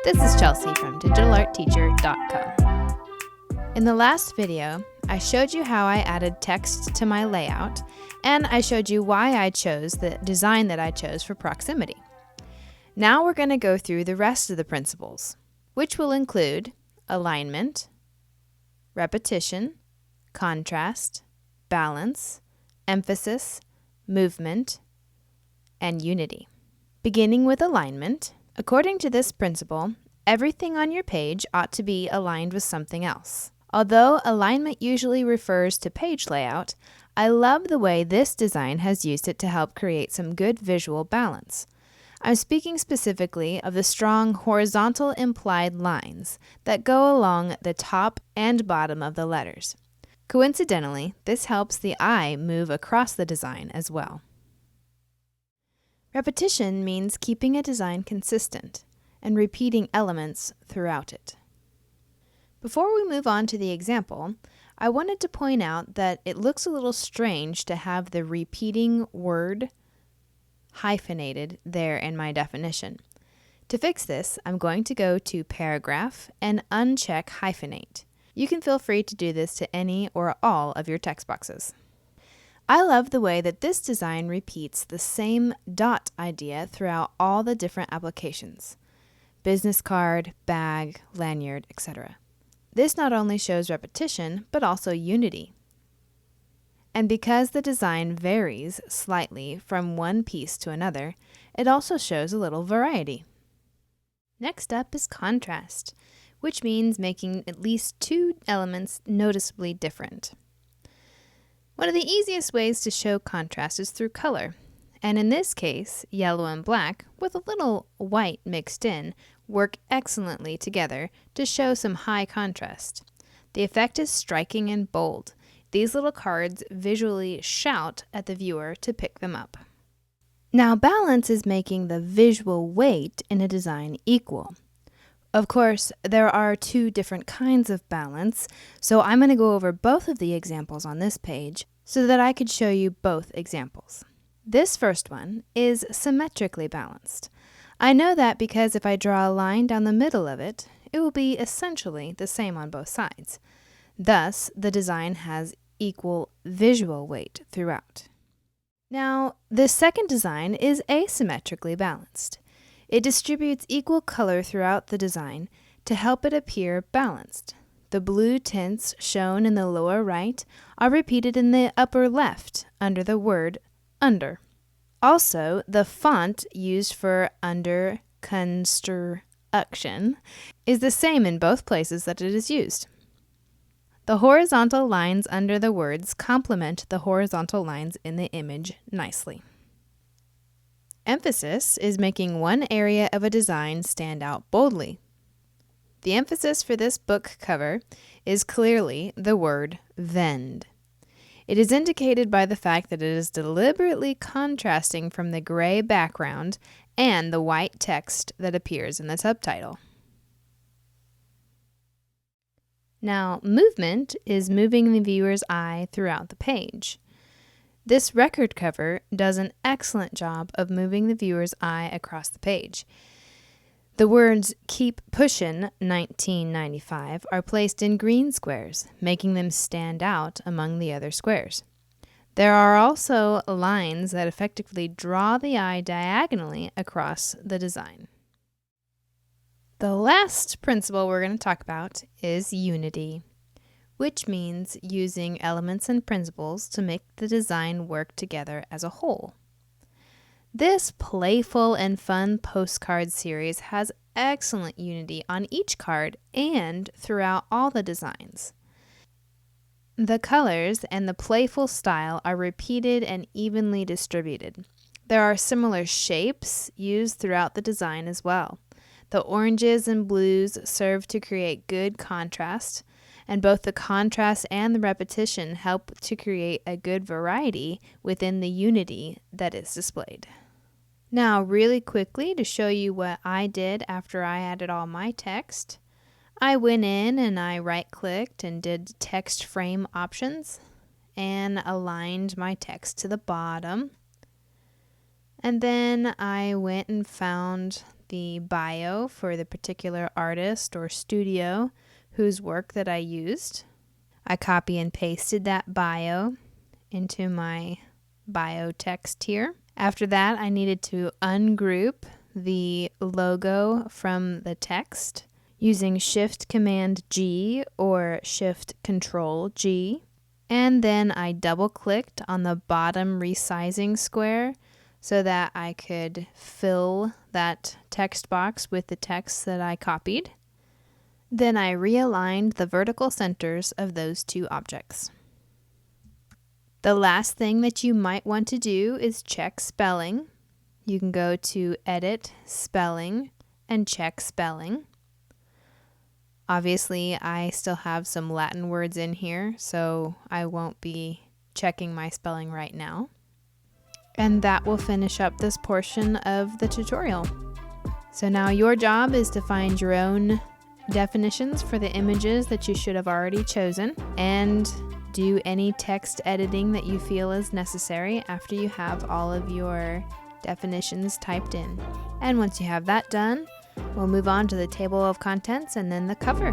This is Chelsea from digitalartteacher.com. In the last video, I showed you how I added text to my layout, and I showed you why I chose the design that I chose for proximity. Now we're going to go through the rest of the principles, which will include alignment, repetition, contrast, balance, emphasis, movement, and unity. Beginning with alignment, according to this principle, everything on your page ought to be aligned with something else. Although alignment usually refers to page layout, I love the way this design has used it to help create some good visual balance. I'm speaking specifically of the strong horizontal implied lines that go along the top and bottom of the letters. Coincidentally, this helps the eye move across the design as well. Repetition means keeping a design consistent and repeating elements throughout it. Before we move on to the example, I wanted to point out that it looks a little strange to have the repeating word hyphenated there in my definition. To fix this, I'm going to go to Paragraph and uncheck Hyphenate. You can feel free to do this to any or all of your text boxes. I love the way that this design repeats the same dot idea throughout all the different applications: business card, bag, lanyard, etc. This not only shows repetition, but also unity. And because the design varies slightly from one piece to another, it also shows a little variety. Next up is contrast, which means making at least two elements noticeably different. One of the easiest ways to show contrast is through color, and in this case, yellow and black, with a little white mixed in, work excellently together to show some high contrast. The effect is striking and bold. These little cards visually shout at the viewer to pick them up. Now, balance is making the visual weight in a design equal. Of course, there are two different kinds of balance, so I'm going to go over both of the examples on this page so that I could show you both examples. This first one is symmetrically balanced. I know that because if I draw a line down the middle of it, it will be essentially the same on both sides. Thus, the design has equal visual weight throughout. Now, this second design is asymmetrically balanced. It distributes equal color throughout the design to help it appear balanced. The blue tints shown in the lower right are repeated in the upper left under the word under. Also, the font used for under construction is the same in both places that it is used. The horizontal lines under the words complement the horizontal lines in the image nicely. Emphasis is making one area of a design stand out boldly. The emphasis for this book cover is clearly the word vend. It is indicated by the fact that it is deliberately contrasting from the gray background and the white text that appears in the subtitle. Now, movement is moving the viewer's eye throughout the page. This record cover does an excellent job of moving the viewer's eye across the page. The words "Keep Pushin' 1995" are placed in green squares, making them stand out among the other squares. There are also lines that effectively draw the eye diagonally across the design. The last principle we're going to talk about is unity, which means using elements and principles to make the design work together as a whole. This playful and fun postcard series has excellent unity on each card and throughout all the designs. The colors and the playful style are repeated and evenly distributed. There are similar shapes used throughout the design as well. The oranges and blues serve to create good contrast, and both the contrast and the repetition help to create a good variety within the unity that is displayed. Now, really quickly, to show you what I did after I added all my text, I went in and I right-clicked and did text frame options and aligned my text to the bottom. And then I went and found the bio for the particular artist or studio whose work that I used. I copy and pasted that bio into my bio text here. After that, I needed to ungroup the logo from the text using Shift-Command-G or Shift-Control-G. And then I double-clicked on the bottom resizing square so that I could fill that text box with the text that I copied. Then I realigned the vertical centers of those two objects. The last thing that you might want to do is check spelling. You can go to Edit, Spelling, and check spelling. Obviously, I still have some Latin words in here, so I won't be checking my spelling right now. And that will finish up this portion of the tutorial. So now your job is to find your own definitions for the images that you should have already chosen and do any text editing that you feel is necessary after you have all of your definitions typed in. And once you have that done, we'll move on to the table of contents and then the cover.